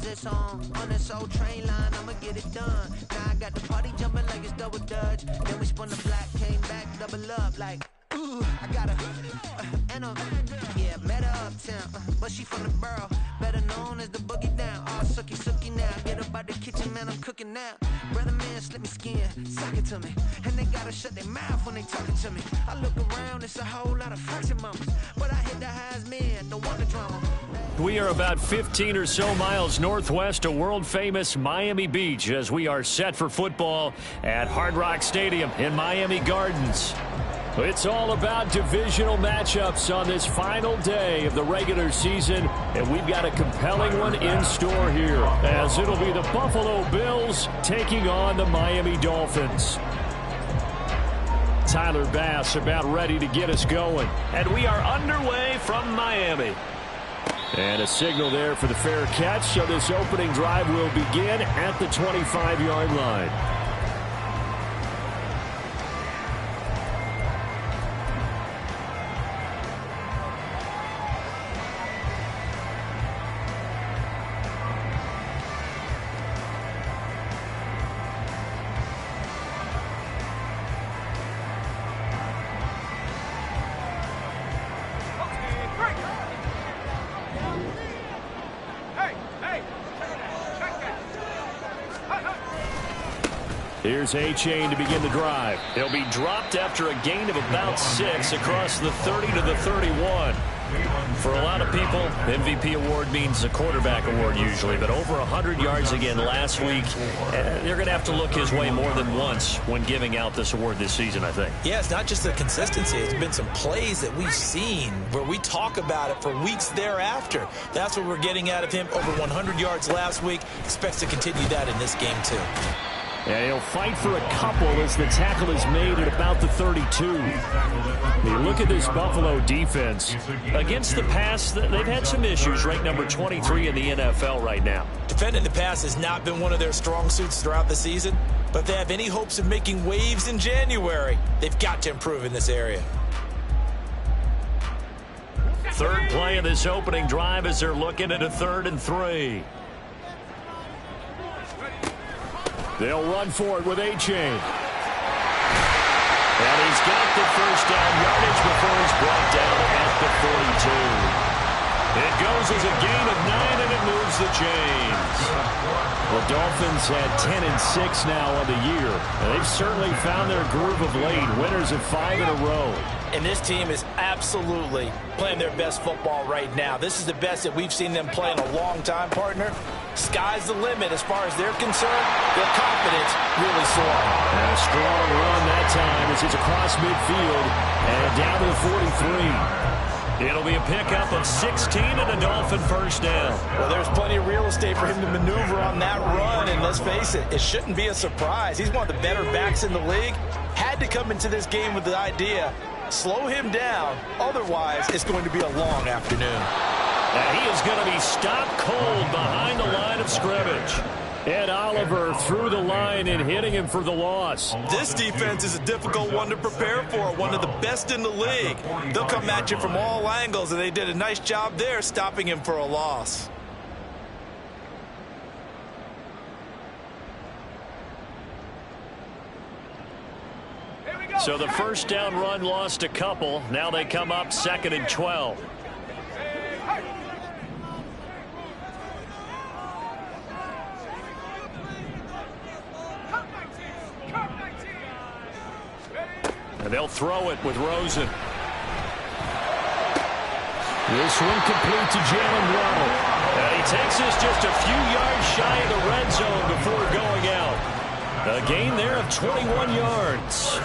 opposites on this old train line. I'ma get it done. Now I got the party jumping like it's double dutch. Then we spun the block, came back, double up like. Ooh, I got her, and yeah, met her uptown, but she from the borough, better known as the boogie down. All sookie now, get up out the kitchen, man, I'm cooking now. Brother man, slip me skin, suck it to me, and they gotta shut their mouth when they talking to me. I look around, it's a whole lot of fraction mamas, but I hit the highs, man, don't want the drama. We are about 15 or so miles northwest of world-famous Miami Beach as we are set for football at Hard Rock Stadium in Miami Gardens. It's all about divisional matchups on this final day of the regular season, and we've got a compelling one in store here, as it'll be the Buffalo Bills taking on the Miami Dolphins. Tyler Bass about ready to get us going, and we are underway from Miami. And a signal there for the fair catch, so this opening drive will begin at the 25-yard line. Here's A-Chain to begin the drive. He'll be dropped after a gain of about 6 across the 30 to the 31. For a lot of people, MVP award means a quarterback award usually, but over 100 yards again last week. They're going to have to look his way more than once when giving out this award this season, I think. Yeah, it's not just the consistency. It's been some plays that we've seen where we talk about it for weeks thereafter. That's what we're getting out of him. Over 100 yards last week. Expects to continue that in this game, too. And he'll fight for a couple as the tackle is made at about the 32. You look at this Buffalo defense. Against the pass, they've had some issues. Ranked number 23 in the NFL right now. Defending the pass has not been one of their strong suits throughout the season. But if they have any hopes of making waves in January, they've got to improve in this area. Third play of this opening drive as they're looking at a 3rd and 3. They'll run for it with A-Chain. And he's got the first down yardage before he's brought down at the 42. It goes as a gain of 9, and it moves the chains. The Dolphins had 10 and 6 now on the year. And they've certainly found their groove of late. Winners of 5 in a row. And this team is absolutely playing their best football right now. This is the best that we've seen them play in a long time, partner. Sky's the limit as far as they're concerned. Their confidence really soaring. And a strong run that time as it's across midfield and down to the 43. It'll be a pickup of 16 and a Dolphin first down. Well, there's plenty of real estate for him to maneuver on that run, and let's face it, it shouldn't be a surprise. He's one of the better backs in the league. Had to come into this game with the idea, slow him down, otherwise it's going to be a long afternoon. And he is going to be stopped cold behind the line of scrimmage. Ed Oliver through the line and hitting him for the loss. This defense is a difficult one to prepare for, one of the best in the league. They'll come at you from all angles, and they did a nice job there stopping him for a loss. So the first down run lost a couple. Now they come up 2nd and 12. And they'll throw it with Rosen. This one complete to Jalen Waddle. And he takes us just a few yards shy of the red zone before going out. A gain there of 21 yards.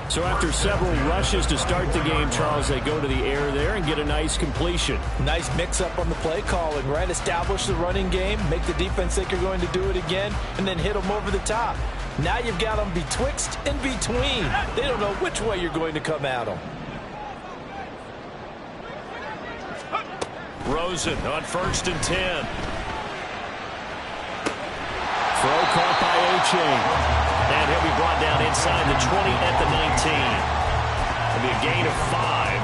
So after several rushes to start the game, Charles, they go to the air there and get a nice completion. Nice mix-up on the play calling, right? Establish the running game, make the defense think you're going to do it again, and then hit them over the top. Now you've got them betwixt and between. They don't know which way you're going to come at them. Rosen on 1st and 10. Throw caught by A-Chain. And he'll be brought down inside the 20 at the 19. It'll be a gain of 5,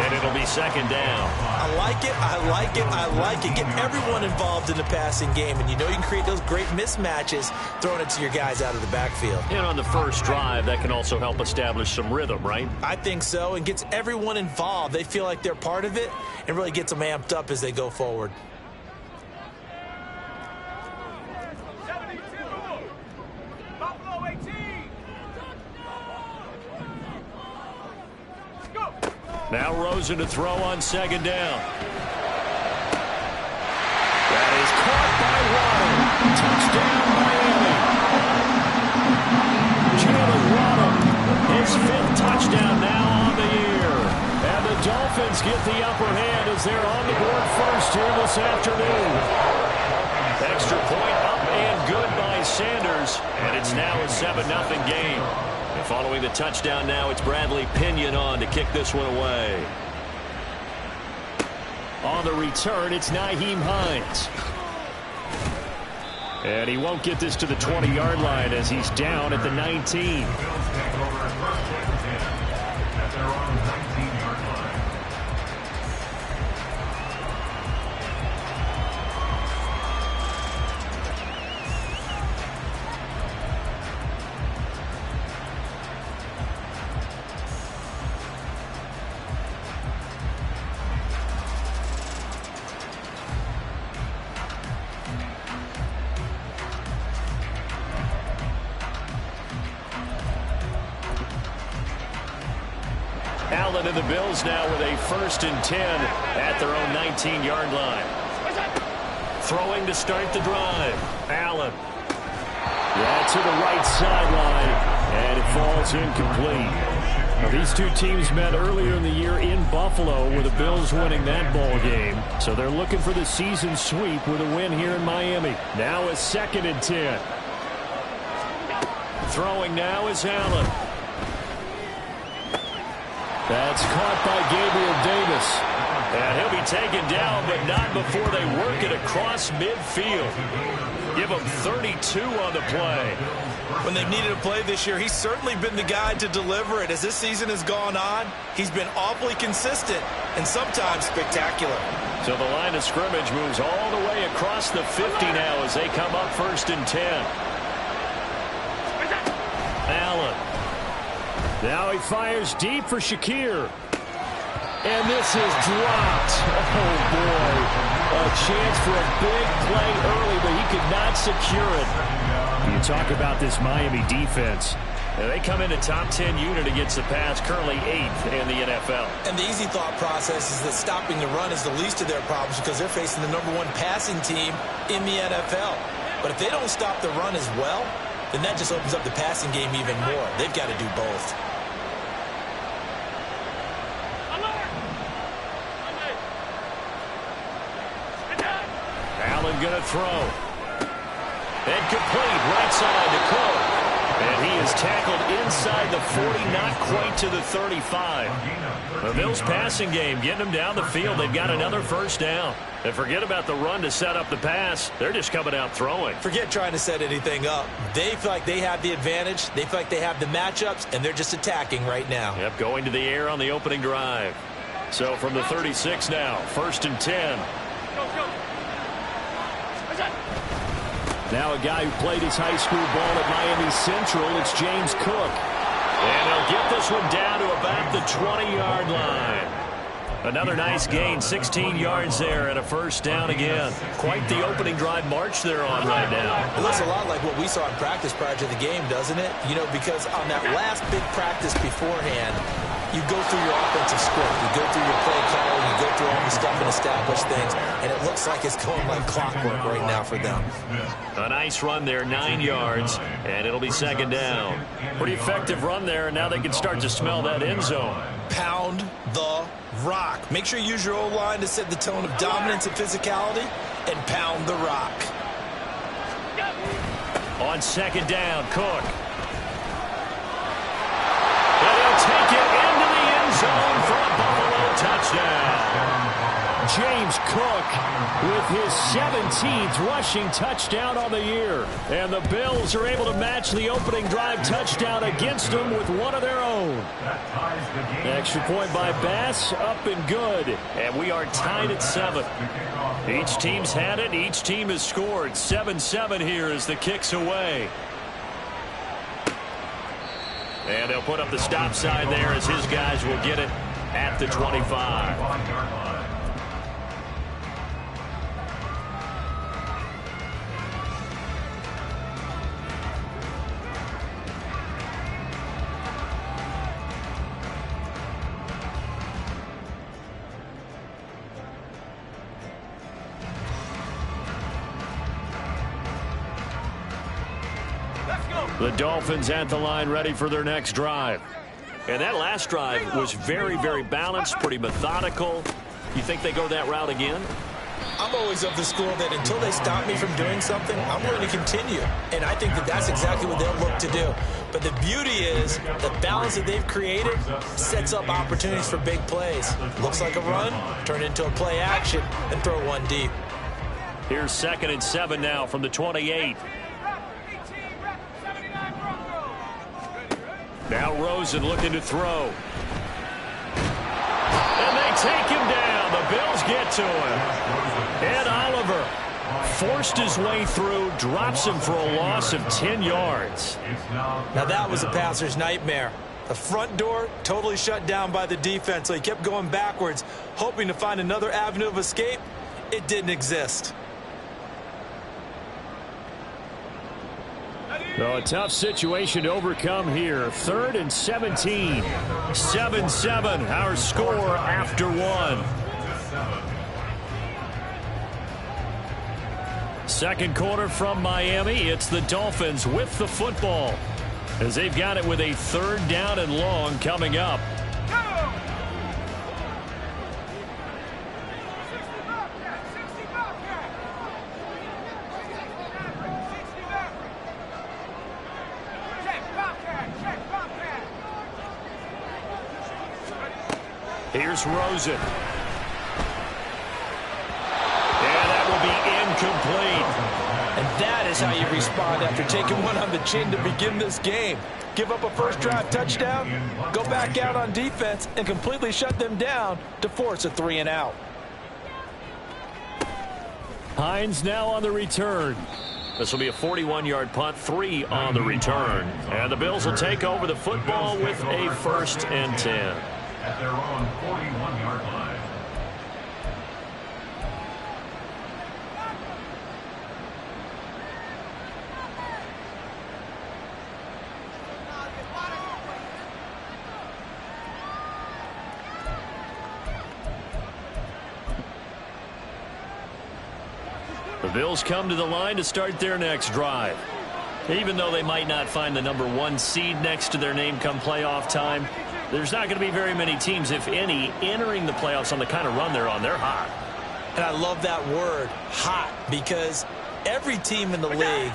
and it'll be 2nd down. I I like it, I like it, I like it. Get everyone involved in the passing game, and you know you can create those great mismatches throwing it to your guys out of the backfield. And on the first drive, that can also help establish some rhythm, right? I think so, and gets everyone involved. They feel like they're part of it, and really gets them amped up as they go forward. Now Rosen to throw on second down. That is caught by Waddle. Touchdown, Miami. Jalen Waddle, his 5th touchdown now on the year. And the Dolphins get the upper hand as they're on the board first here this afternoon. Extra point up and good by Sanders. And it's now a 7-0 game. And following the touchdown now, it's Bradley Pinion on to kick this one away. On the return, it's Nyheim Hines. And he won't get this to the 20-yard line as he's down at the 19. Allen and the Bills now with a 1st and 10 at their own 19-yard line. Throwing to start the drive. Allen. Yeah, to the right sideline, and it falls incomplete. Now, these two teams met earlier in the year in Buffalo with the Bills winning that ball game. So they're looking for the season sweep with a win here in Miami. Now a 2nd and 10. Throwing now is Allen. That's caught by Gabriel Davis. And he'll be taken down, but not before they work it across midfield. Give him 32 on the play. When they've needed a play this year, he's certainly been the guy to deliver it. As this season has gone on, he's been awfully consistent and sometimes spectacular. So the line of scrimmage moves all the way across the 50 now as they come up 1st and 10. Allen. Now he fires deep for Shakir. And this is dropped. Oh, boy. A chance for a big play early, but he could not secure it. You talk about this Miami defense. And they come into top 10 unit against the pass, currently 8th in the NFL. And the easy thought process is that stopping the run is the least of their problems because they're facing the #1 passing team in the NFL. But if they don't stop the run as well, then that just opens up the passing game even more. They've got to do both. Allen going to throw. And complete right side to Cook. And he is tackled inside the 40, not quite to the 35. The Bills passing game getting them down the field. They've got another 1st down. And forget about the run to set up the pass. They're just coming out throwing. Forget trying to set anything up. They feel like they have the advantage. They feel like they have the matchups, and they're just attacking right now. Yep, going to the air on the opening drive. So from the 36 now, 1st and 10. Now a guy who played his high school ball at Miami Central, it's James Cook. And he'll get this one down to about the 20-yard line. Another nice gain, 16 yards there and a 1st down again. Quite the opening drive march they're on right now. It looks a lot like what we saw in practice prior to the game, doesn't it? You know, because on that last big practice beforehand, you go through your offensive script, you go through your play calling, you go through all the stuff and establish things, and it looks like it's going like clockwork right now for them. A nice run there, 9 yards, and it'll be 2nd down. Pretty effective run there, and now they can start to smell that end zone. Pound the rock. Make sure you use your O-line to set the tone of dominance and physicality, and pound the rock. On 2nd down, Cook. And he'll take it into the end zone for a Buffalo touchdown. James Cook with his 17th rushing touchdown on the year. And the Bills are able to match the opening drive touchdown against them with one of their own. Extra point by Bass, up and good. And we are tied at 7. Each team's had it. Each team has scored. 7-7 here as the kick's away. And they'll put up the stop sign there as his guys will get it at the 25. The Dolphins at the line ready for their next drive. And that last drive was very, very balanced, pretty methodical. You think they go that route again? I'm always of the school that until they stop me from doing something, I'm going to continue. And I think that that's exactly what they'll look to do. But the beauty is the balance that they've created sets up opportunities for big plays. Looks like a run, turn it into a play action, and throw one deep. Here's 2nd and 7 now from the 28. Now Rosen looking to throw. And they take him down. The Bills get to him. Ed Oliver forced his way through, drops him for a loss of 10 yards. Now that was a passer's nightmare. The front door totally shut down by the defense, so he kept going backwards, hoping to find another avenue of escape. It didn't exist. So a tough situation to overcome here. 3rd and 17. 7-7, our score after 1. Second quarter from Miami. It's the Dolphins with the football as they've got it with a 3rd down and long coming up. Here's Rosen. And that will be incomplete. And that is how you respond after taking one on the chin to begin this game. Give up a first drive touchdown, go back out on defense, and completely shut them down to force a 3 and out. Hines now on the return. This will be a 41-yard punt, 3 on the return. And the Bills will take over the football with a 1st and 10. At their own 41-yard line. The Bills come to the line to start their next drive. Even though they might not find the number 1 seed next to their name come playoff time, there's not going to be very many teams, if any, entering the playoffs on the kind of run they're on. They're hot. And I love that word, hot, because every team in the league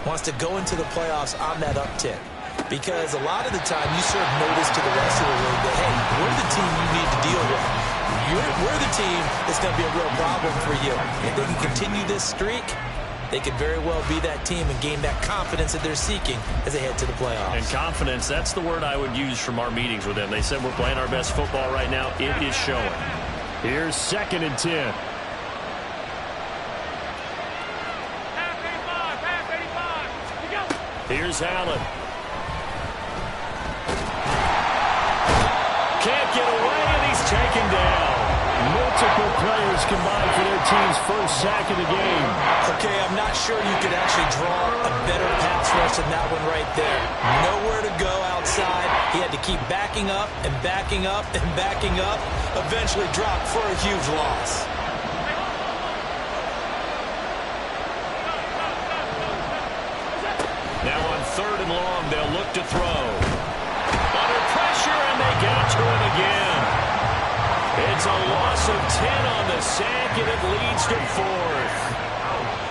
wants to go into the playoffs on that uptick. Because a lot of the time you serve notice to the rest of the league that, hey, we're the team you need to deal with. We're the team that's going to be a real problem for you. If they can continue this streak, they could very well be that team and gain that confidence that they're seeking as they head to the playoffs. And confidence, that's the word I would use from our meetings with them. They said we're playing our best football right now. It is showing. Here's 2nd and 10. Here's Allen. Can't get away, and he's taken down. Multiple players combined for their team's first sack of the game. Okay, I'm not sure you could actually draw a better pass rush than that one right there. Nowhere to go outside. He had to keep backing up and backing up and backing up. Eventually dropped for a huge loss. Now on 3rd and long, they'll look to throw. Under pressure, and they get to him again. It's a loss of 10 on the sack, and it leads to 4th.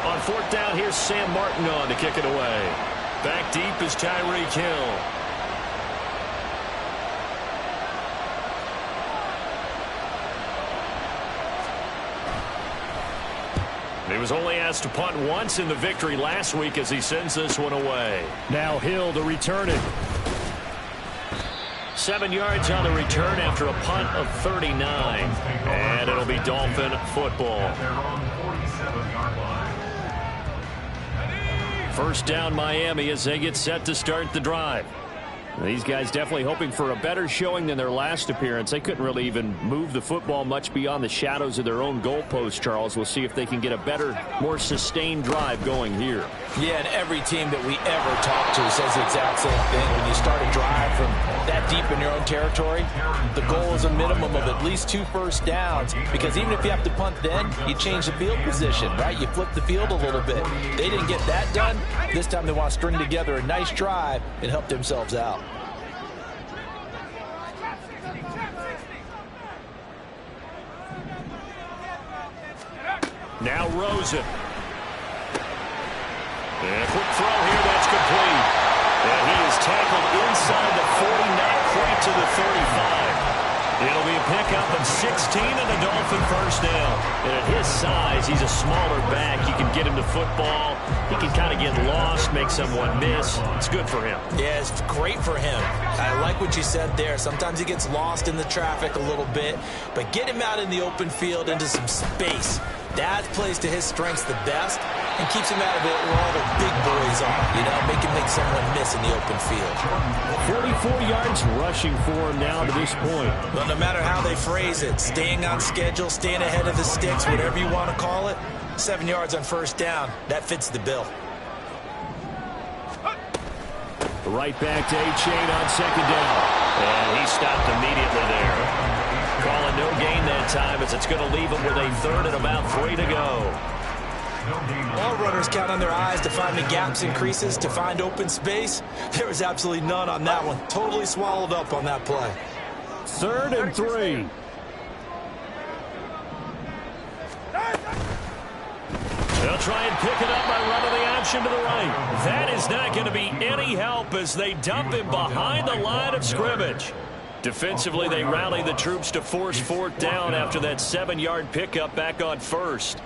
On 4th down, here's Sam Martin on to kick it away. Back deep is Tyreek Hill. He was only asked to punt once in the victory last week as he sends this one away. Now Hill to return it. 7 yards on the return after a punt of 39. And it'll be Dolphin football. First down Miami as they get set to start the drive. These guys definitely hoping for a better showing than their last appearance. They couldn't really even move the football much beyond the shadows of their own goalpost, Charles. We'll see if they can get a better, more sustained drive going here. Yeah, and every team that we ever talk to says the exact same thing. When you start a drive from that deep in your own territory, the goal is a minimum of at least 2 first downs, because even if you have to punt then, you change the field position, right? You flip the field a little bit. They didn't get that done. This time they want to string together a nice drive and help themselves out. Now Rosen. And a quick throw here, that's complete. And he is tackled inside the 40, not quite to the 35. It'll be a pickup of 16 and a Dolphin first down. And at his size, he's a smaller back. You can get him to football. He can kind of get lost, make someone miss. It's good for him. Yeah, it's great for him. I like what you said there. Sometimes he gets lost in the traffic a little bit, but get him out in the open field into some space. That plays to his strengths the best and keeps him out of it where all the big boys are. You know, make him make someone miss in the open field. 44 yards rushing for him now to this point. Well, no matter how they phrase it, staying on schedule, staying ahead of the sticks, whatever you want to call it, 7 yards on first down, that fits the bill. Right back to A-Chain on second down. And he stopped immediately there. Calling no gain that time as it's going to leave him with a third and about 3 to go. All runners count on their eyes to find the gaps and creases, to find open space. There was absolutely none on that one. Totally swallowed up on that play. 3rd and 3. They'll try and pick it up by running the option to the right. That is not going to be any help as they dump him behind the line of scrimmage. Defensively, they rally the troops to force 4th down after that 7-yard pickup back on 1st.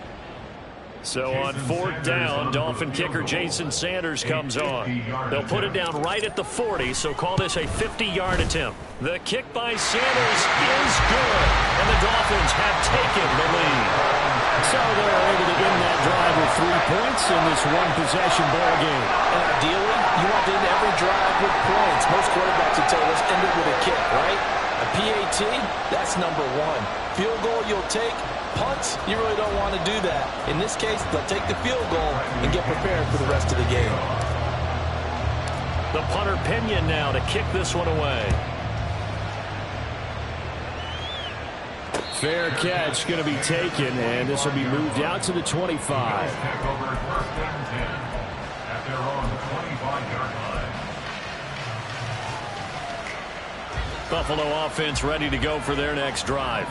So on 4th down, Dolphin kicker Jason Sanders comes on. They'll put it down right at the 40, so call this a 50-yard attempt. The kick by Sanders is good, and the Dolphins have taken the lead. So they're able to end that drive with 3 points in this one-possession ball game. And ideally, you want to end every drive with points. Most quarterbacks would tell us end it with a kick, right? A PAT, that's number 1. Field goal you'll take. Punts, you really don't want to do that. In this case, they'll take the field goal and get prepared for the rest of the game. The punter Pinion now to kick this one away. Fair catch going to be taken, and this will be moved out to the 25. Buffalo offense ready to go for their next drive.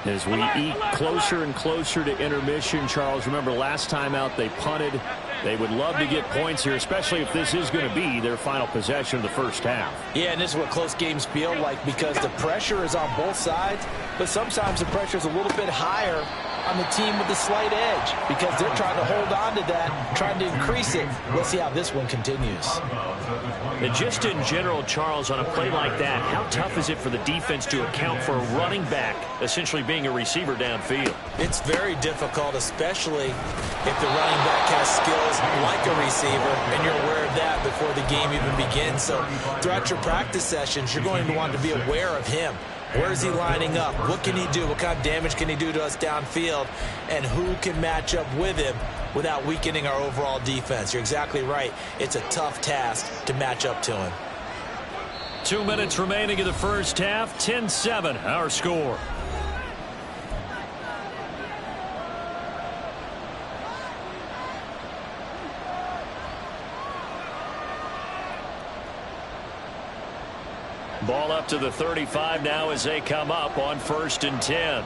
As we eat closer and closer to intermission, Charles, remember last time out they punted. They would love to get points here, especially if this is going to be their final possession of the first half. Yeah, and this is what close games feel like because the pressure is on both sides, but sometimes the pressure is a little bit higher on the team with the slight edge because they're trying to hold on to that, trying to increase it. Let's see how this one continues. And just in general, Charles, on a play like that, how tough is it for the defense to account for a running back essentially being a receiver downfield? It's very difficult, especially if the running back has skills like a receiver, and you're aware of that before the game even begins. So throughout your practice sessions, you're going to want to be aware of him. Where is he lining up? What can he do? What kind of damage can he do to us downfield? And who can match up with him without weakening our overall defense? You're exactly right. It's a tough task to match up to him. 2 minutes remaining in the first half. 10-7, our score. Ball up to the 35 now as they come up on 1st and 10.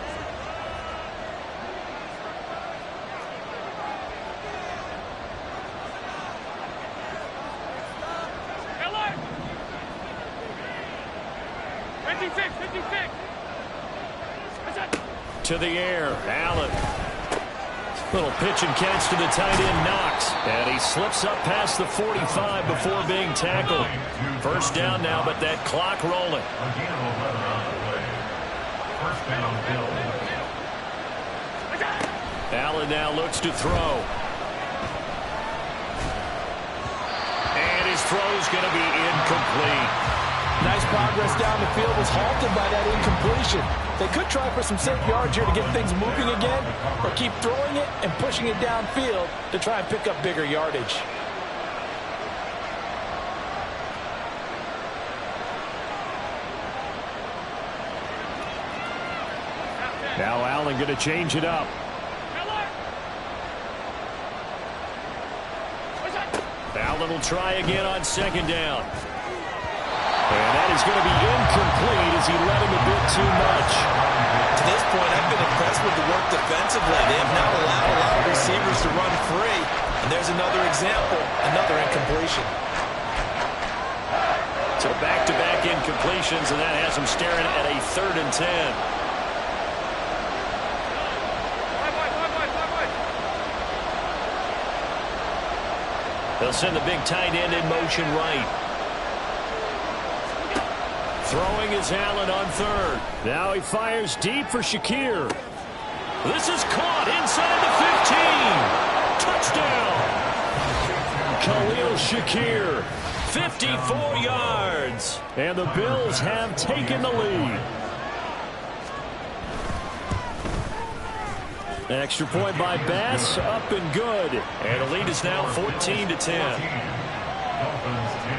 To the air, Allen. Little pitch and catch to the tight end, Knox. And he slips up past the 45 before being tackled. First down now, but that clock rolling. Again, 11 on the play. First down, Bills. Allen now looks to throw. And his throw's going to be incomplete. Nice progress down the field, was halted by that incompletion. They could try for some safe yards here to get things moving again, or keep throwing it and pushing it downfield to try and pick up bigger yardage. Now Allen going to change it up. Allen will try again on second down. And that is going to be incomplete as he led him a bit too much. To this point, I've been impressed with the work defensively. They have not allowed a lot of receivers to run free. And there's another example, another incompletion. So back-to-back incompletions, and that has him staring at a 3rd and 10. They'll send the big tight end in motion right. Throwing is Allen on 3rd. Now he fires deep for Shakir. This is caught inside the 15. Touchdown. Khalil Shakir. 54 yards. And the Bills have taken the lead. Extra point by Bass, up and good. And the lead is now 14-10. Dolphins 10.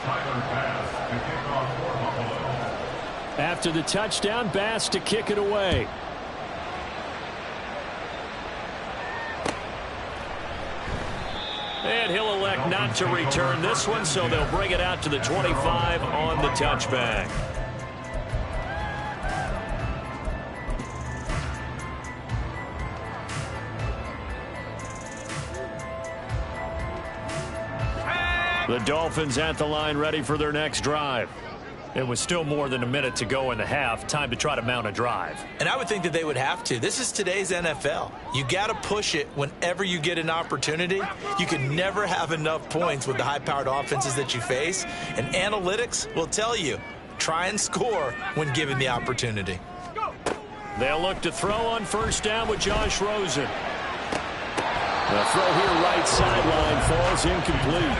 Tyler Bass to kick off for Buffalo. After the touchdown, Bass to kick it away. And he'll elect not to return this one, so they'll bring it out to the 25 on the touchback. The Dolphins at the line, ready for their next drive. It was still more than a minute to go in the half. Time to try to mount a drive. And I would think that they would have to. This is today's NFL. You got to push it whenever you get an opportunity. You can never have enough points with the high-powered offenses that you face. And analytics will tell you, try and score when given the opportunity. They'll look to throw on first down with Josh Rosen. The throw here right sideline falls incomplete.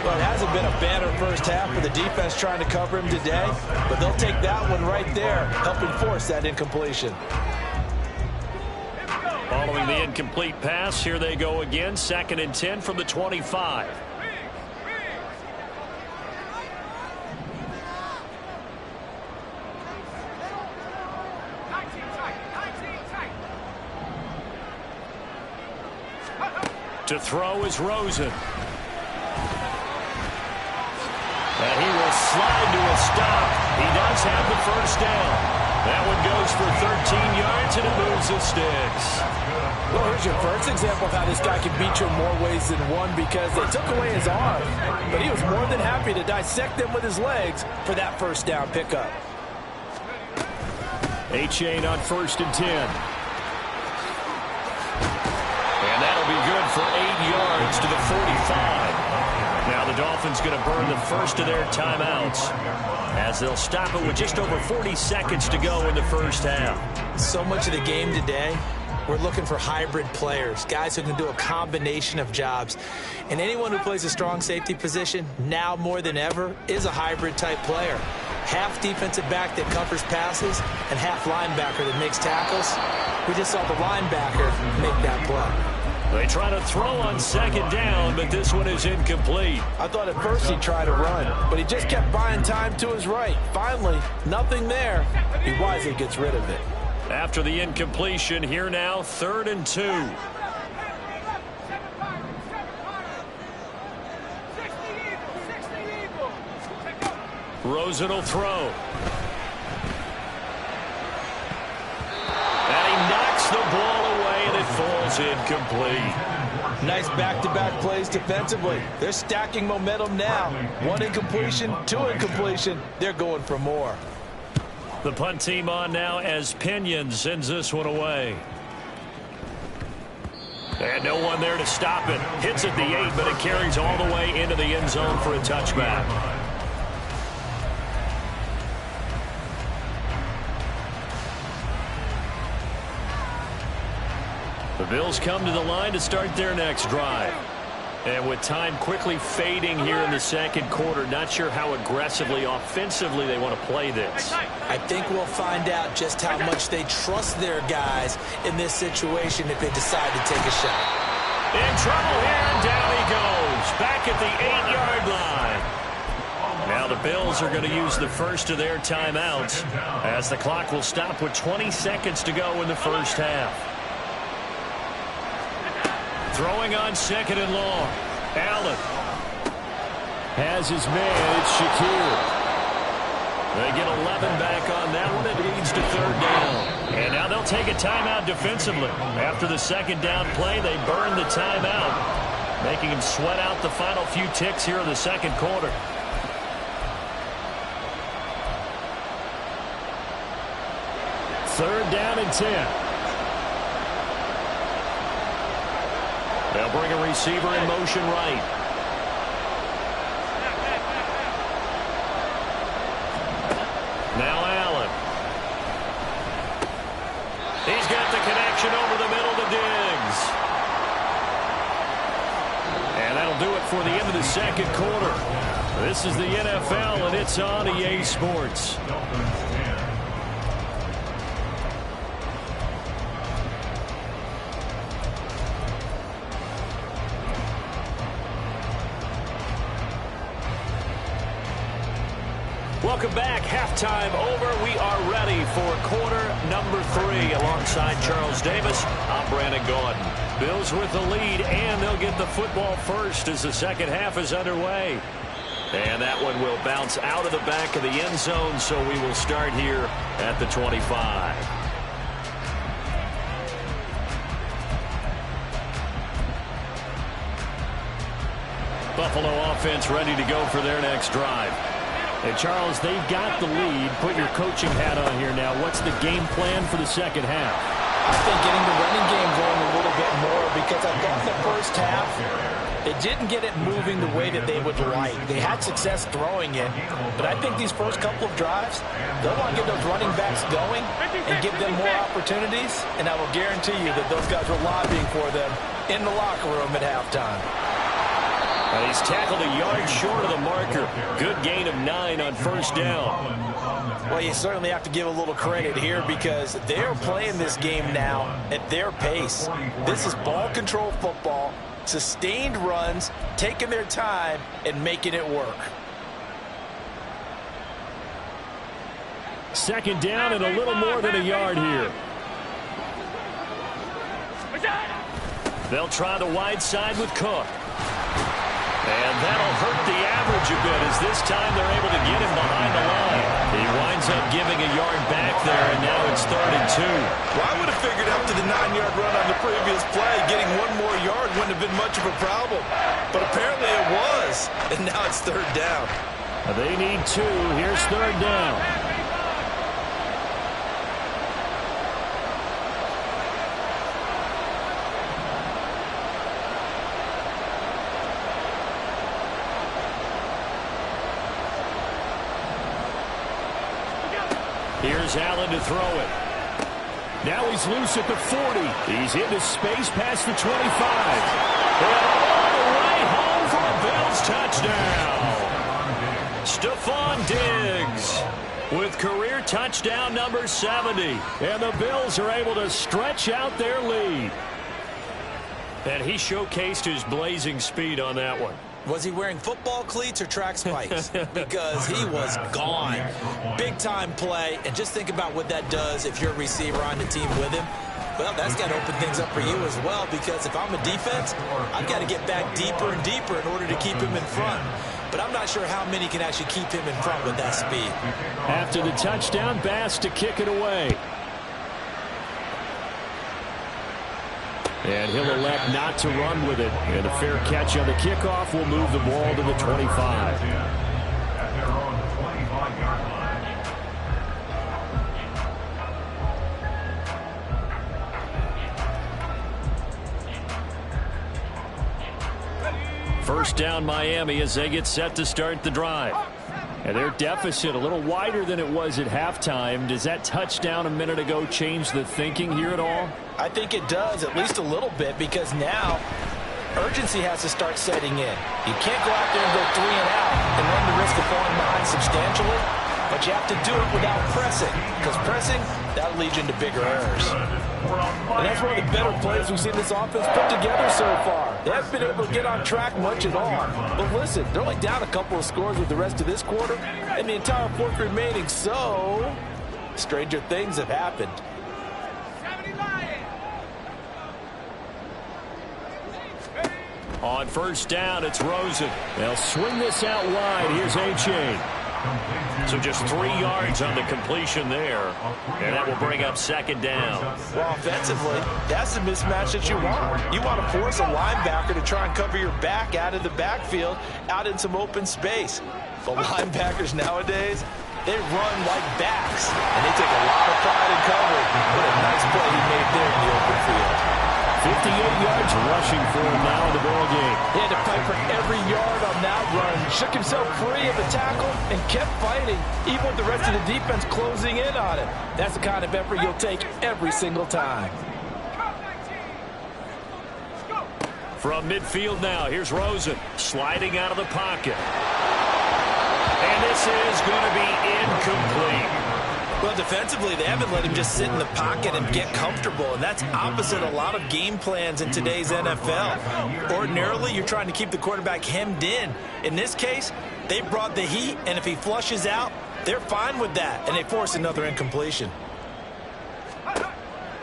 Well, it hasn't been a banner first half for the defense trying to cover him today, but they'll take that one right there, helping force that incompletion. Following the incomplete pass, here they go again, 2nd and 10 from the 25. To throw is Rosen. And he will slide to a stop. He does have the first down. That one goes for 13 yards, and it moves the sticks. Well, here's your first example of how this guy can beat you in more ways than one, because they took away his arm. But he was more than happy to dissect them with his legs for that first down pickup. A-chain on 1st and 10. And that'll be good for 8 yards to the 45. Now the Dolphins going to burn the first of their timeouts as they'll stop it with just over 40 seconds to go in the first half. So much of the game today, we're looking for hybrid players, guys who can do a combination of jobs. And anyone who plays a strong safety position, now more than ever, is a hybrid type player. Half defensive back that covers passes and half linebacker that makes tackles. We just saw the linebacker make that play. They try to throw on 2nd down, but this one is incomplete. I thought at first he'd try to run, but he just kept buying time to his right. Finally, nothing there. He wisely gets rid of it. After the incompletion, here now, 3rd and 2. Rosen will throw. And he knocks the ball away, and it falls incomplete. Nice back-to-back plays defensively. They're stacking momentum now. 1 incompletion, 2 incompletion. They're going for more. The punt team on now as Pinion sends this one away. And no one there to stop it. Hits at the 8, but it carries all the way into the end zone for a touchback. The Bills come to the line to start their next drive. And with time quickly fading here in the second quarter, not sure how aggressively, offensively they want to play this. I think we'll find out just how much they trust their guys in this situation if they decide to take a shot. In trouble here, and down he goes. Back at the 8-yard line. Now the Bills are going to use the first of their timeouts as the clock will stop with 20 seconds to go in the first half. Throwing on second and long. Allen has his man. It's Shakir. They get 11 back on that one. It leads to third down. And now they'll take a timeout defensively. After the second down play, they burn the timeout, making them sweat out the final few ticks here in the second quarter. Third down and 10. They'll bring a receiver in motion right. Now Allen. He's got the connection over the middle to Diggs. And that'll do it for the end of the second quarter. This is the NFL, and it's on EA Sports. Welcome back. Halftime over. We are ready for quarter number 3 alongside Charles Davis. I'm Brandon Gordon. Bills with the lead, and they'll get the football first as the second half is underway. And that one will bounce out of the back of the end zone, so we will start here at the 25. Buffalo offense ready to go for their next drive. Hey, Charles, they've got the lead. Put your coaching hat on here now. What's the game plan for the second half? I think getting the running game going a little bit more, because I thought the first half, they didn't get it moving the way that they would like. They had success throwing it, but I think these first couple of drives, they'll want to get those running backs going and give them more opportunities, and I will guarantee you that those guys were lobbying for them in the locker room at halftime. And he's tackled a yard short of the marker. Good gain of 9 on first down. Well, you certainly have to give a little credit here because they're playing this game now at their pace. This is ball control football, sustained runs, taking their time, and making it work. Second down and a little more than a yard here. They'll try the wide side with Cook. And that'll hurt the average a bit as this time they're able to get him behind the line. He winds up giving a yard back there, and now it's 3rd and 2. Well, I would have figured after the 9-yard run on the previous play, getting one more yard wouldn't have been much of a problem. But apparently it was, and now it's 3rd down. They need 2. Here's 3rd down. Here's Allen to throw it. Now he's loose at the 40. He's into space past the 25. And all the way home for a Bills touchdown. Stephon Diggs with career touchdown number 70. And the Bills are able to stretch out their lead. And he showcased his blazing speed on that one. Was he wearing football cleats or track spikes? Because he was gone. Big-time play. And just think about what that does if you're a receiver on the team with him. Well, that's got to open things up for you as well, because if I'm a defense, I've got to get back deeper and deeper in order to keep him in front. But I'm not sure how many can actually keep him in front with that speed. After the touchdown, Bass to kick it away. And he'll elect not to run with it. And a fair catch on the kickoff will move the ball to the 25. First down Miami as they get set to start the drive. And their deficit a little wider than it was at halftime. Does that touchdown a minute ago change the thinking here at all? I think it does, at least a little bit, because now urgency has to start setting in. You can't go out there and go 3 and out and run the risk of falling behind substantially, but you have to do it without pressing, because pressing, that'll lead you into bigger errors. And that's one of the better plays we've seen this offense put together so far. They haven't been able to get on track much at all. But listen, they're only down a couple of scores with the rest of this quarter and the entire fourth remaining, so stranger things have happened. On first down, it's Rosen. They'll swing this out wide. Here's A-Chain. So just 3 yards on the completion there. And that will bring up second down. Well, offensively, that's the mismatch that you want. You want to force a linebacker to try and cover your back out of the backfield, out in some open space. But linebackers nowadays, they run like backs, and they take a lot of pride in covering. What a nice play he made there in the open field. 58 yards rushing for him now in the ball game. He had to fight for every yard on that run. Shook himself free of the tackle and kept fighting, even with the rest of the defense closing in on him. That's the kind of effort you'll take every single time. From midfield now, here's Rosen sliding out of the pocket. And this is going to be incomplete. Well, defensively, they haven't let him just sit in the pocket and get comfortable, and that's opposite a lot of game plans in today's NFL. Ordinarily, you're trying to keep the quarterback hemmed in. In this case, they brought the heat, and if he flushes out, they're fine with that, and they force another incompletion.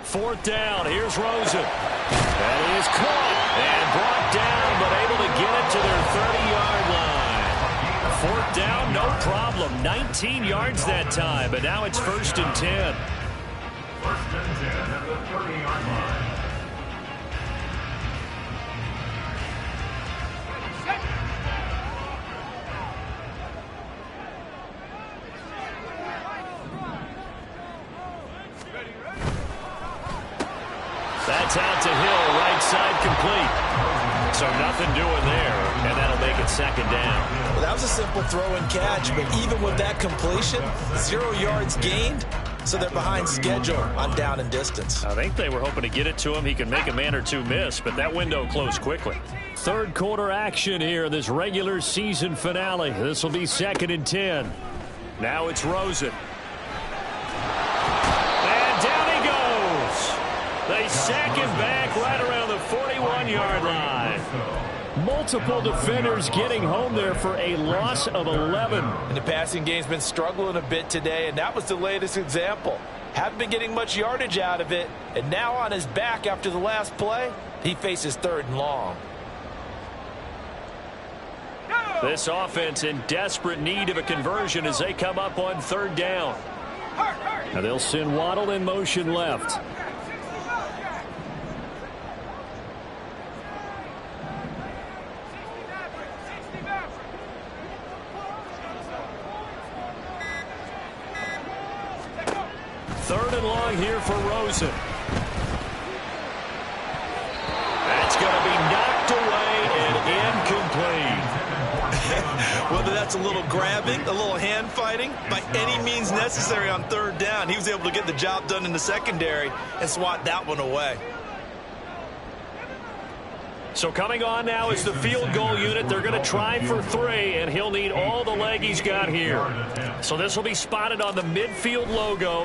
Fourth down, here's Rosen. That is caught and brought down, but able to get it to their 30-yard line. Fourth down, no problem. 19 yards that time, but now it's 1st and 10. 1st and 10 at the 30-yard line. That's out to Hill, right side complete. So nothing doing there, and that'll make it 2nd down. Well, that was a simple throw and catch, but even with that completion, 0 yards gained, so they're behind schedule on down and distance. I think they were hoping to get it to him. He can make a man or two miss, but that window closed quickly. Third quarter action here, this regular season finale. This will be 2nd and 10. Now it's Rosen. And down he goes. They sack him back right around the 41-yard line. Multiple defenders getting home there for a loss of 11. And the passing game's been struggling a bit today, and that was the latest example. Haven't been getting much yardage out of it, and now on his back after the last play, he faces 3rd and long. This offense in desperate need of a conversion as they come up on 3rd down. Now they'll send Waddle in motion left. Third and long here for Rosen. That's going to be knocked away and incomplete. Whether that's a little grabbing, a little hand fighting, by any means necessary on 3rd down, he was able to get the job done in the secondary and swat that one away. So coming on now is the field goal unit. They're going to try for 3, and he'll need all the leg he's got here. So this will be spotted on the midfield logo.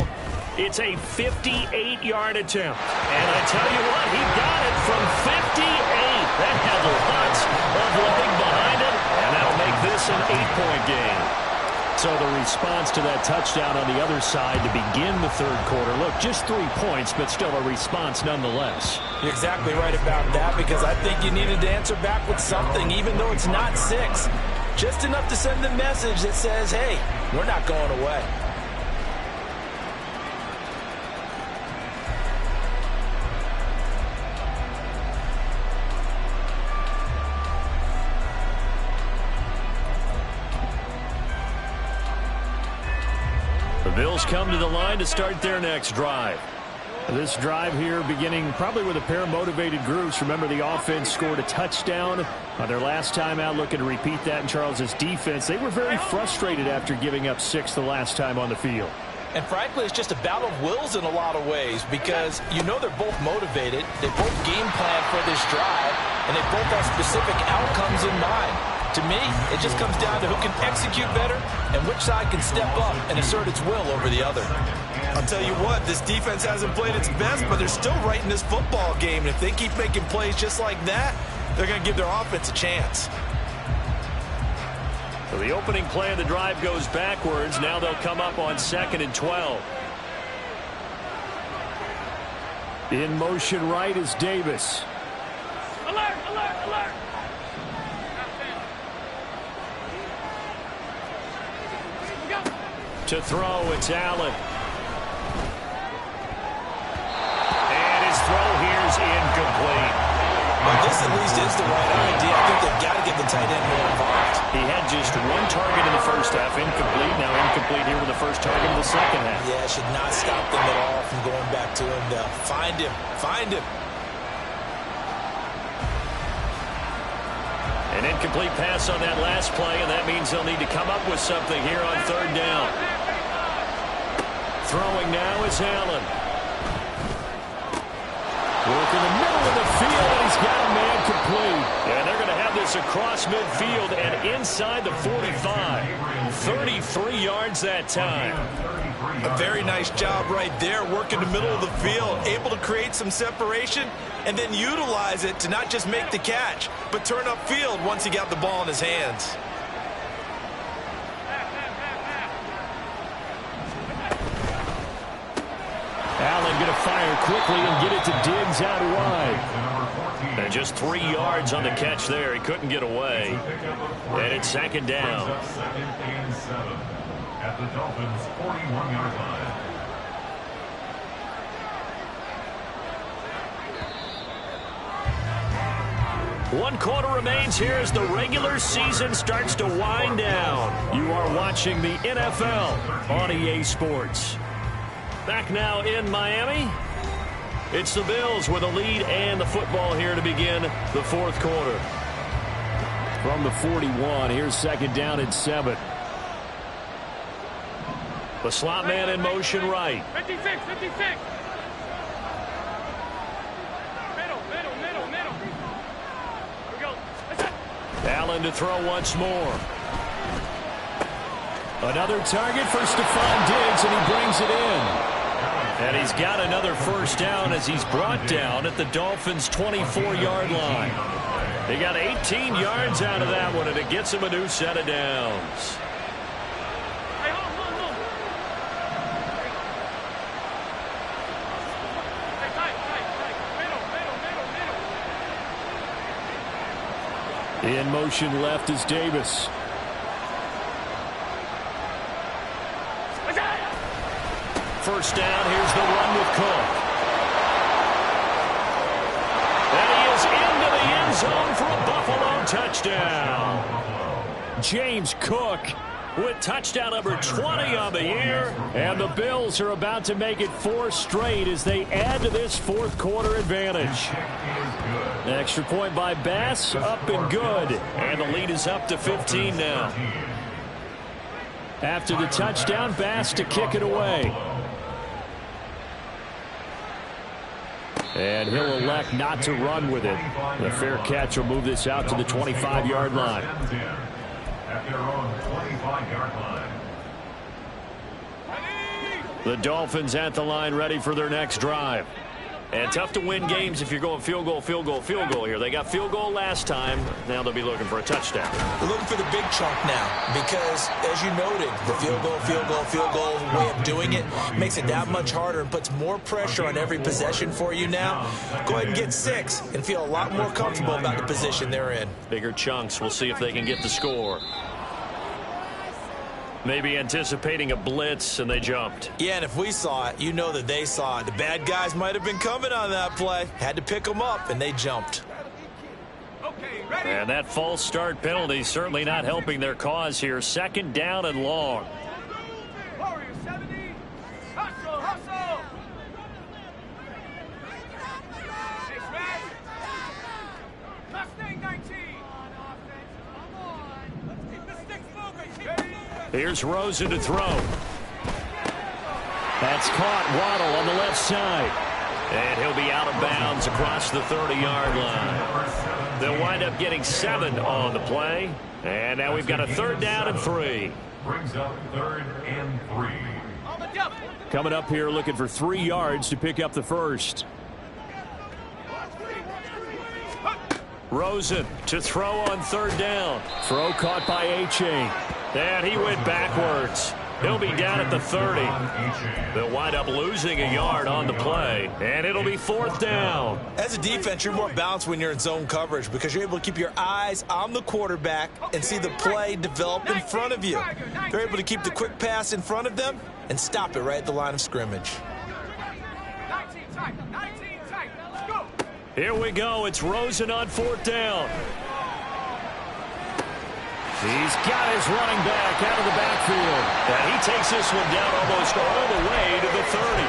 It's a 58-yard attempt. And I tell you what, he got it from 58. That had lots of leg behind it, and that'll make this an 8-point game. So the response to that touchdown on the other side to begin the 3rd quarter. Look, just 3 points, but still a response nonetheless. You're exactly right about that, because I think you needed to answer back with something, even though it's not 6. Just enough to send the message that says, hey, we're not going away. The Bills come to the line to start their next drive. This drive here beginning probably with a pair of motivated groups. Remember, the offense scored a touchdown on their last time out, looking to repeat that in Charles's defense. They were very frustrated after giving up 6 the last time on the field. And frankly, it's just a battle of wills in a lot of ways because you know they're both motivated. They both game plan for this drive, and they both have specific outcomes in mind. To me, it just comes down to who can execute better and which side can step up and assert its will over the other. I'll tell you what, this defense hasn't played its best, but they're still right in this football game. And if they keep making plays just like that, they're going to give their offense a chance. So the opening play of the drive goes backwards. Now they'll come up on 2nd and 12. In motion right is Davis. Alert, alert, alert. To throw, it's Allen. And his throw here's incomplete. Well, this at least is the right idea. I think they've got to get the tight end more involved. He had just 1 target in the first half, incomplete. Now incomplete here with the first target in the second half. Yeah, it should not stop them at all from going back to him to find him. Find him. An incomplete pass on that last play, and that means they'll need to come up with something here on 3rd down. Throwing now is Allen. Work in the middle of the field, and he's got a man complete. And they're going to have this across midfield and inside the 45. 33 yards that time. A very nice job right there, working the middle of the field, able to create some separation, and then utilize it to not just make the catch, but turn upfield once he got the ball in his hands. Allen going to fire quickly and get it to Diggs out wide. And just 3 yards on the catch there. He couldn't get away. And it's 2nd down. 2nd and 7 at the Dolphins' 41-yard line. One quarter remains here as the regular season starts to wind down. You are watching the NFL on EA Sports. Back now in Miami. It's the Bills with a lead and the football here to begin the 4th quarter. From the 41, here's 2nd down and 7. The slot man in motion right. 56, 56. Middle. Here we go. Allen to throw once more. Another target for Stephon Diggs, and he brings it in. And he's got another first down as he's brought down at the Dolphins' 24-yard line. They got 18 yards out of that one, and it gets him a new set of downs. Hey, hold. Hey, tight. In motion left is Davis. First down, here's the run with Cook. And he is into the end zone for a Buffalo touchdown. James Cook with touchdown number 20 on the year. And the Bills are about to make it 4 straight as they add to this 4th quarter advantage. An extra point by Bass, up and good. And the lead is up to 15 now. After the touchdown, Bass to kick it away. And he'll elect not to run with it. The fair catch will move this out to the 25-yard line. At their own 25-yard line. The Dolphins at the line ready for their next drive. And tough to win games if you're going field goal here. They got field goal last time. Now they'll be looking for a touchdown. We're looking for the big chunk now because, as you noted, the field goal way of doing it makes it that much harder and puts more pressure on every possession for you now. Go ahead and get 6 and feel a lot more comfortable about the position they're in. Bigger chunks. We'll see if they can get the score. Maybe anticipating a blitz, and they jumped. Yeah, and if we saw it, you know that they saw it. The bad guys might have been coming on that play. Had to pick them up, and they jumped. And that false start penalty certainly not helping their cause here. 2nd down and long. Here's Rosen to throw. That's caught. Waddle on the left side. And he'll be out of bounds across the 30-yard line. They'll wind up getting 7 on the play. And now we've got a 3rd down and 3. Brings up 3rd and 3. Coming up here looking for 3 yards to pick up the first. Rosen to throw on 3rd down. Throw caught by A-Chain. And he went backwards. He'll be down at the 30. They'll wind up losing a yard on the play, and it'll be 4th down. As a defense, you're more balanced when you're in zone coverage because you're able to keep your eyes on the quarterback and see the play develop in front of you. They're able to keep the quick pass in front of them and stop it right at the line of scrimmage. 19 tight, let's go. Here we go. It's Rosen on 4th down. He's got his running back out of the backfield. And he takes this one down almost all the way to the 30.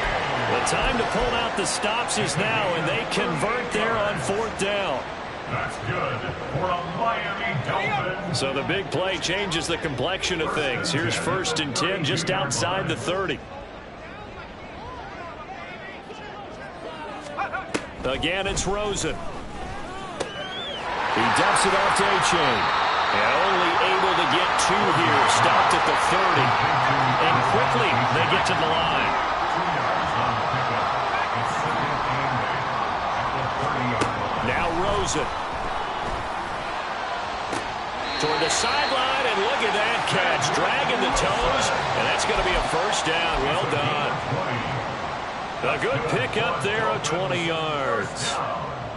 The time to pull out the stops is now, and they convert there on 4th down. That's good for a Miami Dolphins. So the big play changes the complexion of things. Here's 1st and 10 just outside the 30. Again, it's Rosen. He dumps it off to A-Chain. And only able to get 2 here. Stopped at the 30. And quickly they get to the line. 2 yards on the pickup. It's 2nd and 8 at the 30-yard line. Now Rosen. Toward the sideline, and look at that catch. Dragging the toes, and that's going to be a 1st down. Well done. A good pickup there of 20 yards.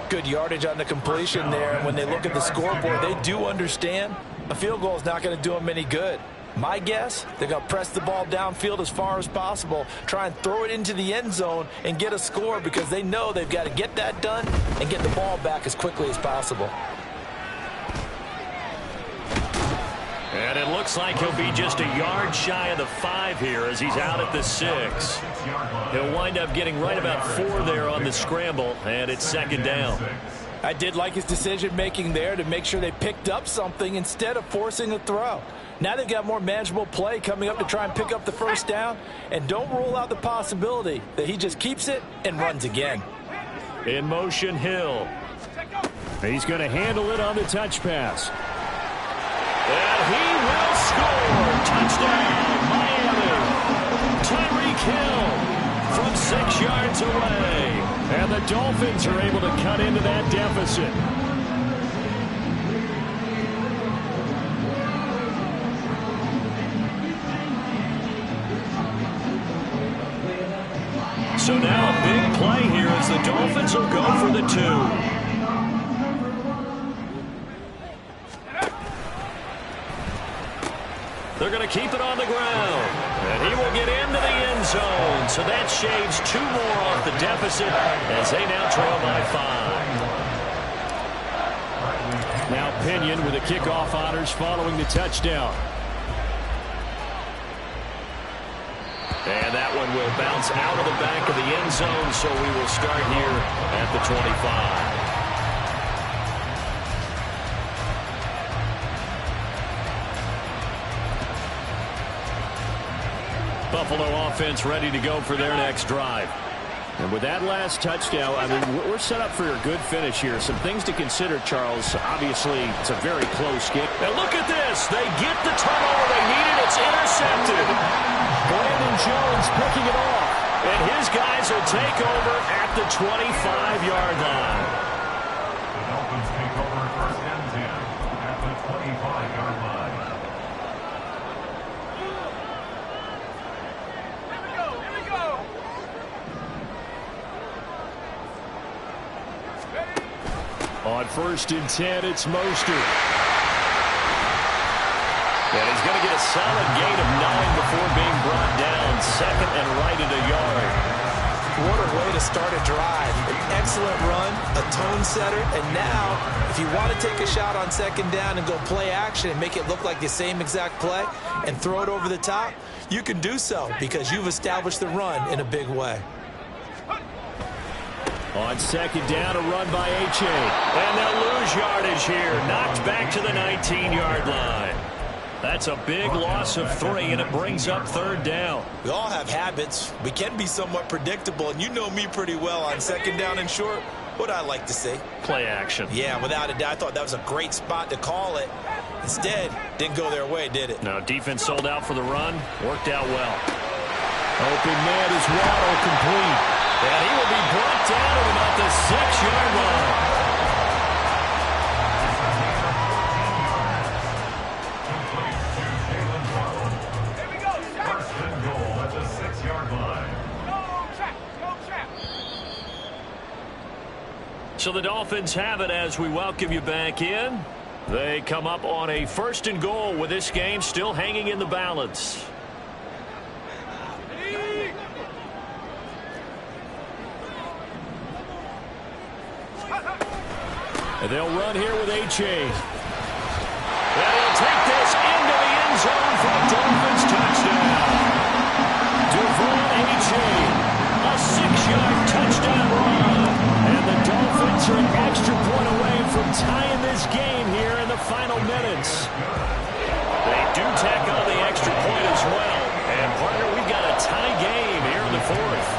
Good yardage on the completion there. When they look at the scoreboard, they do understand a field goal is not going to do them any good. My guess, they're going to press the ball downfield as far as possible, try and throw it into the end zone and get a score because they know they've got to get that done and get the ball back as quickly as possible. And it looks like he'll be just a yard shy of the 5 here as he's out at the 6. He'll wind up getting right about 4 there on the scramble, and it's 2nd down. I did like his decision-making there to make sure they picked up something instead of forcing a throw. Now they've got more manageable play coming up to try and pick up the 1st down, and don't rule out the possibility that he just keeps it and runs again. In motion, Hill. He's going to handle it on the touch pass. And he will score. Touchdown, Miami. Tyreek Hill from 6 yards away. And the Dolphins are able to cut into that deficit. So now a big play here as the Dolphins will go for the 2. They're going to keep it on the ground. And he will get into the end zone. So that shaves 2 more off the deficit as they now trail by 5. Now Pinion with the kickoff honors following the touchdown. And that one will bounce out of the back of the end zone. So we will start here at the 25. Buffalo offense ready to go for their next drive. And with that last touchdown, I mean, we're set up for a good finish here. Some things to consider, Charles. Obviously, it's a very close game. And look at this. They get the turnover they needed. It's intercepted. Brandon Jones picking it off. And his guys will take over at the 25-yard line. The Dolphins take over 1st and 10 at the 25-yard line. On 1st and 10, it's Mostert. And he's going to get a solid gain of 9 before being brought down. 2nd and right at a yard. What a way to start a drive. An excellent run, a tone setter, and now, if you want to take a shot on 2nd down and go play action and make it look like the same exact play and throw it over the top, you can do so because you've established the run in a big way. On 2nd down, a run by A-Chain. And they'll lose yardage here. Knocked back to the 19-yard line. That's a big loss of 3, and it brings up 3rd down. We all have habits. We can be somewhat predictable, and you know me pretty well on 2nd down and short. What I like to see. Play action. Yeah, without a doubt. I thought that was a great spot to call it. Instead, didn't go their way, did it? No, defense sold out for the run. Worked out well. Open man is Waddle complete. And he will be brought down at about the 6-yard line. So the Dolphins have it as we welcome you back in. They come up on a 1st and goal with this game still hanging in the balance. And they'll run here with H.A. And he'll take this into the end zone for a Dolphins touchdown. Devon H.A. A 6-yard touchdown run. And the Dolphins are an extra point away from tying this game here in the final minutes. They do tack on the extra point as well. And, partner, we've got a tie game here in the 4th.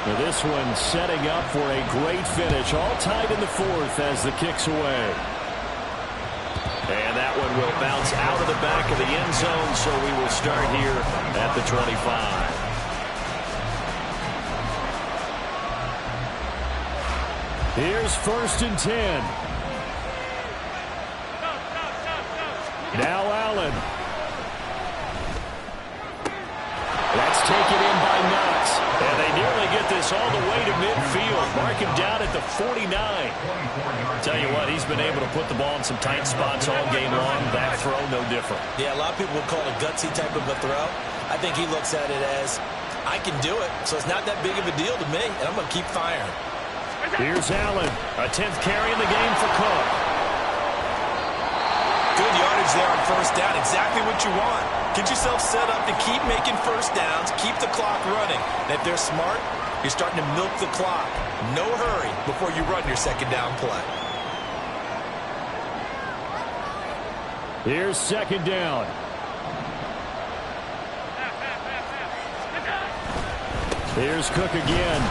Now this one setting up for a great finish. All tied in the 4th as the kick's away. And that one will bounce out of the back of the end zone, so we will start here at the 25. Here's 1st and 10. Now Allen. That's taken in by Knox. And they nearly get this all the way to midfield. Mark him down at the 49. Tell you what, he's been able to put the ball in some tight spots all game long. That throw, no different. Yeah, a lot of people would call it a gutsy type of a throw. I think he looks at it as, I can do it, so it's not that big of a deal to me, and I'm going to keep firing. Here's Allen. A 10th carry in the game for Cook. Good yardage there on 1st down. Exactly what you want. Get yourself set up to keep making 1st downs, keep the clock running. And if they're smart, you're starting to milk the clock. No hurry before you run your 2nd down play. Here's 2nd down. Here's Cook again.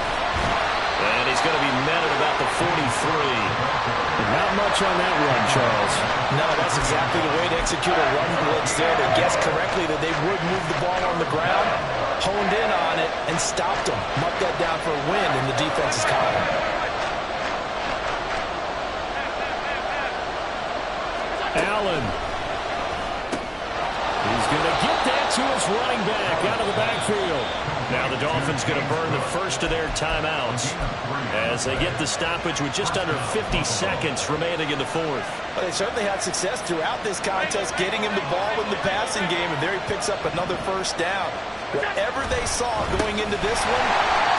And he's going to be met at about the 43. Not much on that run, Charles. No, that's exactly the way to execute a run blitz there. They guessed correctly that they would move the ball on the ground, honed in on it, and stopped them. Marked that down for a win in the defense's column. Allen. He's going to get that to his running back out of the backfield. Now the Dolphins going to burn the first of their timeouts as they get the stoppage with just under 50 seconds remaining in the 4th. Well, they certainly had success throughout this contest, getting him the ball in the passing game, and there he picks up another 1st down. Whatever they saw going into this one,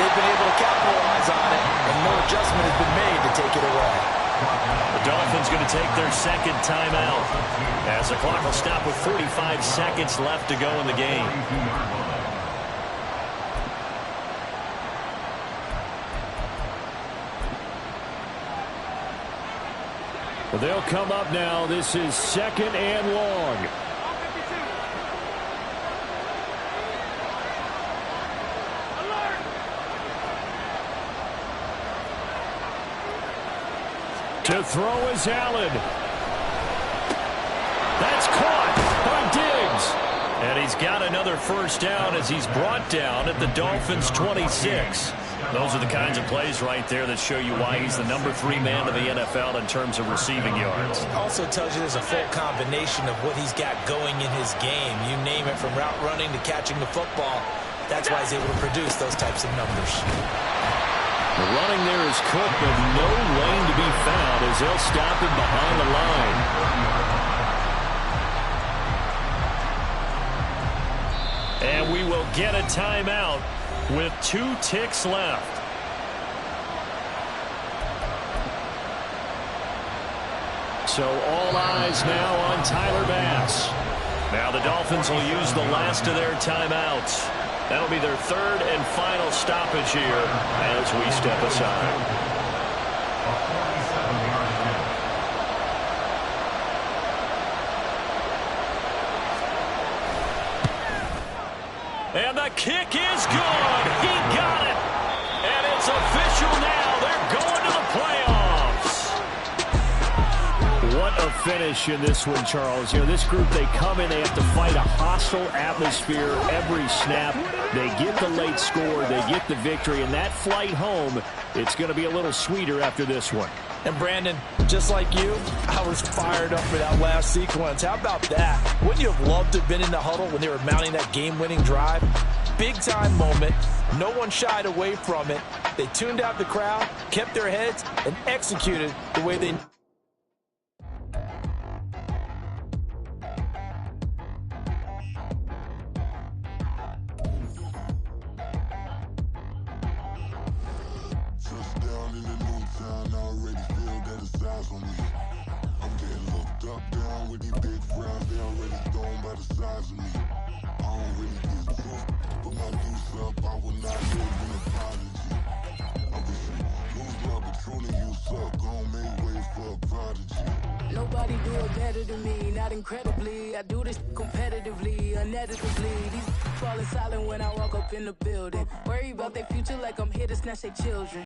they've been able to capitalize on it, and no adjustment has been made to take it away. The Dolphins going to take their 2nd timeout as the clock will stop with 45 seconds left to go in the game. Well, they'll come up now. This is 2nd and long. To throw is Allen. That's caught by Diggs. And he's got another 1st down as he's brought down at the Dolphins' 26. Those are the kinds of plays right there that show you why he's the number 3 man of the NFL in terms of receiving yards. Also tells you there's a full combination of what he's got going in his game. You name it, from route running to catching the football. That's why he's able to produce those types of numbers. The running there is Cook, but no lane to be found as they'll stop him behind the line. And we will get a timeout with 2 ticks left. So all eyes now on Tyler Bass. Now the Dolphins will use the last of their timeouts. That'll be their 3rd and final stoppage here as we step aside. And the kick is good. He got it. And it's official now. They're going to the playoffs. What a finish in this one, Charles. You know, this group, they come in, they have to fight a hostile atmosphere every snap. They get the late score, they get the victory, and that flight home, it's going to be a little sweeter after this one. And Brandon, just like you, I was fired up for that last sequence. How about that? Wouldn't you have loved to have been in the huddle when they were mounting that game-winning drive? Big-time moment. No one shied away from it. They tuned out the crowd, kept their heads, and executed the way they... Nobody do it better than me, not incredibly. I do this competitively, uneditably. These falling silent when I walk up in the building. Worry about their future like I'm here to snatch their children.